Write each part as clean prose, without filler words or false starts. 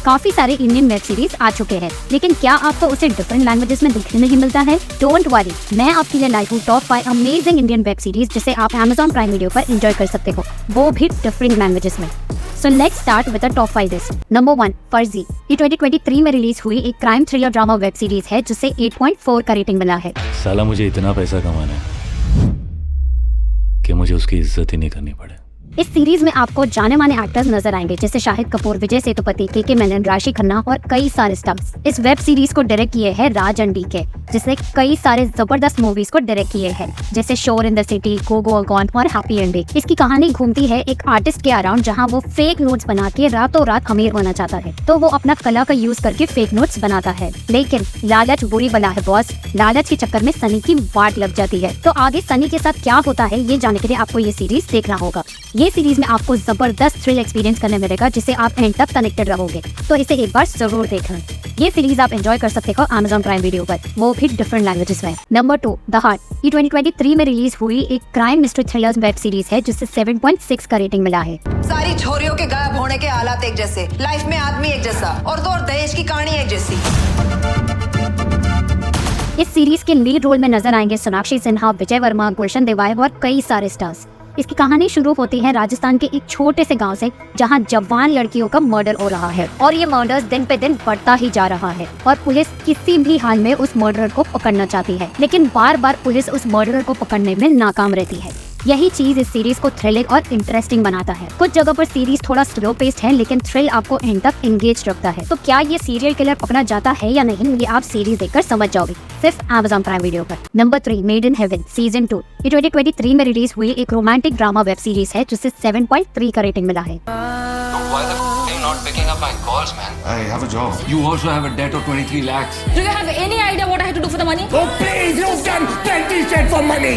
काफी सारे Indian web series आ चुके हैं, लेकिन क्या आपको उसे डिफरेंट लैंग्वेजेस में देखने नहीं मिलता है? डोंट वरी, मैं आपके लिए लाई हूँ top 5 amazing Indian web series जिसे आप Amazon प्राइम वीडियो पर एंजॉय कर सकते हो, वो भी डिफरेंट लैंग्वेजेस में। So let's start with the top 5 list. Number 1, फर्जी। ये 2023 में रिलीज हुई एक crime thriller drama web series है जिसे 8.4 का रेटिंग मिला है। साला मुझे इतना पैसा कमाना है कि मुझे उसकी इज्जत ही नहीं करनी पड़े। इस सीरीज में आपको जाने माने एक्टर्स नजर आएंगे जैसे शाहिद कपूर, विजय सेतुपति, के मेनन, राशि खन्ना और कई सारे स्टार्स। इस वेब सीरीज को डायरेक्ट किए हैं राज एंड DK, जिसने कई सारे जबरदस्त मूवीज को डायरेक्ट किए हैं जैसे शोर in the city, go go gone और हैप्पी एंडिंग। इसकी कहानी घूमती है एक आर्टिस्ट के अराउंड जहाँ वो फेक नोट्स बना के रातों रात अमीर होना चाहता है, तो वो अपना कला का यूज करके फेक नोट्स बनाता है। लेकिन लालच बुरी बला है बॉस, लालच के चक्कर में सनी की वाट लग जाती है। तो आगे सनी के साथ क्या होता है ये जानने के लिए आपको ये सीरीज देखना होगा। ये सीरीज में आपको जबरदस्त थ्रिल एक्सपीरियंस करने मिलेगा जिससे आप एंड तक कनेक्टेड रहोगे, तो इसे एक बार जरूर देखना। ये सीरीज आप एंजॉय कर सकते हो Amazon प्राइम वीडियो पर, वो भी डिफरेंट लैंग्वेजेस में। Number 2, the heart. ये 2023 में रिलीज हुई एक crime mystery thriller web series है जिससे 7.6 का रेटिंग मिला है। सारी छोरियों के गायब होने के हालात एक जैसे, लाइफ में आदमी एक जैसा और तो और दहेज की कहानी एक जैसी। इस सीरीज के लीड रोल में नजर आएंगे सोनाक्षी सिन्हा, विजय वर्मा, गुलशन देवाय और कई सारे स्टार्स। इसकी कहानी शुरू होती है राजस्थान के एक छोटे से गांव से जहां जवान लड़कियों का मर्डर हो रहा है और ये मर्डर दिन पे दिन बढ़ता ही जा रहा है और पुलिस किसी भी हाल में उस मर्डरर को पकड़ना चाहती है, लेकिन बार बार पुलिस उस मर्डरर को पकड़ने में नाकाम रहती है। यही चीज इस सीरीज को थ्रिलिंग और इंटरेस्टिंग बनाता है। कुछ जगह पर सीरीज थोड़ा स्लो पेस्ड है, लेकिन थ्रिल आपको एंड तक एंगेज रखता है। तो क्या ये सीरियल किलर पकड़ा जाता है या नहीं, ये आप सीरीज देखकर समझ जाओगे, सिर्फ Amazon प्राइम वीडियो पर। Number 3, made in heaven season 2। ये 2023 में रिलीज हुई एक रोमांटिक ड्रामा वेब सीरीज है जिससे 7.3 का रेटिंग मिला है। Why the f are you not picking up my calls, man? I have a job. You also have a debt of 23 lakhs. Do you have any idea what I have to do for the money? Oh please, you can plenty shit for money.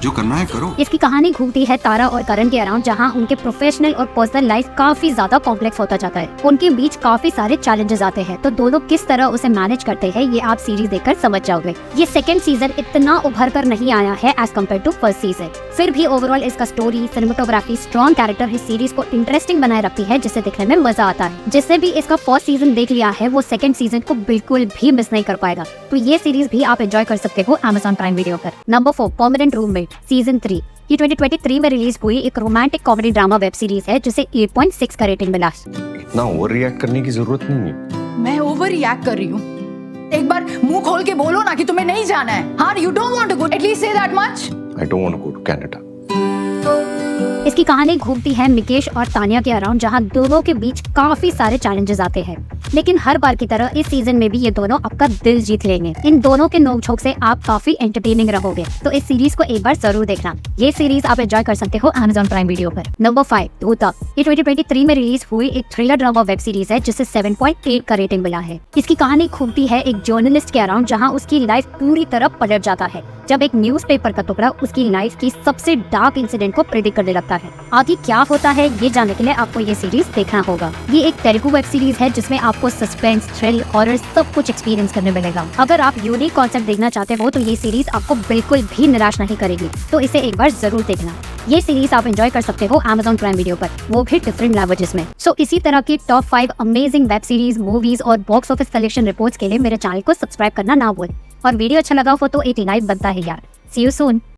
जो करना है करो। इसकी कहानी घूमती है तारा और करण के अराउंड जहां उनके प्रोफेशनल और पर्सनल लाइफ काफी ज्यादा कॉम्प्लेक्स होता जाता है। उनके बीच काफी सारे चैलेंजेस आते हैं, तो दोनों किस तरह उसे मैनेज करते हैं ये आप सीरीज देखकर समझ जाओगे। ये सेकंड सीजन इतना उभर कर नहीं आया है as compare to first season, फिर भी ओवरऑल इसका स्टोरी, सिनेमेटोग्राफी, स्ट्रॉन्ग कैरेक्टर इस सीरीज को इंटरेस्टिंग बनाए रखती है जिससे देखने में मजा आता है। जिससे भी इसका फर्स्ट सीजन देख लिया है वो सेकंड सीजन को बिल्कुल भी मिस नहीं कर पाएगा, तो ये सीरीज भी आप एंजॉय कर सकते हो Amazon प्राइम वीडियो पर। Number 4, permanent roommate season 3। ये 2023 में रिलीज हुई एक romantic comedy drama web series है जिसे 8.6 का रेटिंग मिला। इतना ओवर रिएक्ट करने की जरूरत नहीं है। मैं ओवर रिएक्ट कर रही हूँ। एक बार मुंह खोल के बोलो ना कि तुम्हें नहीं जाना है। हाँ, you don't want to go. At least say that much. I don't want to go to Canada. इसकी कहानी घूमती है मिकेश और तानिया के अराउंड जहां दोनों के बीच काफी सारे चैलेंजेस आते हैं, लेकिन हर बार की तरह इस सीजन में भी ये दोनों आपका दिल जीत लेंगे। इन दोनों के नोक-झोंक से आप काफी एंटरटेनिंग रहोगे, तो इस सीरीज को एक बार जरूर देखना। ये सीरीज आप एंजॉय कर सकते हो Amazon प्राइम वीडियो पर। नंबर 5, धूता। ये 2023 में रिलीज हुई एक थ्रिलर ड्रामा वेब सीरीज है जिसे 7.8 का रेटिंग मिला है। इसकी कहानी घूमती है एक जर्नलिस्ट के अराउंड जहाँ उसकी लाइफ पूरी तरह पलट जाता है जब एक न्यूज़पेपर का टुकड़ा उसकी लाइफ की सबसे डार्क इंसिडेंट को प्रेडिक्ट करने लगता है। आगे क्या होता है ये जानने के लिए आपको ये सीरीज देखना होगा। ये एक तेलुगु वेब सीरीज है जिसमें आपको सस्पेंस, थ्रिल, हॉरर सब कुछ एक्सपीरियंस करने मिलेगा। अगर आप यूनिक कॉन्सेप्ट देखना चाहते हो तो ये सीरीज आपको बिल्कुल भी निराश नहीं करेगी, तो इसे एक बार जरूर देखना। ये सीरीज आप एंजॉय कर सकते हो Amazon प्राइम वीडियो पर, वो भी डिफरेंट लैंग्वेजेस में। सो इसी तरह की top 5 amazing web series, movies और बॉक्स ऑफिस कलेक्शन रिपोर्ट्स के लिए मेरे चैनल को सब्सक्राइब करना ना भूलें, और वीडियो अच्छा लगा हो तो एक लाइक बनता है यार। See you soon.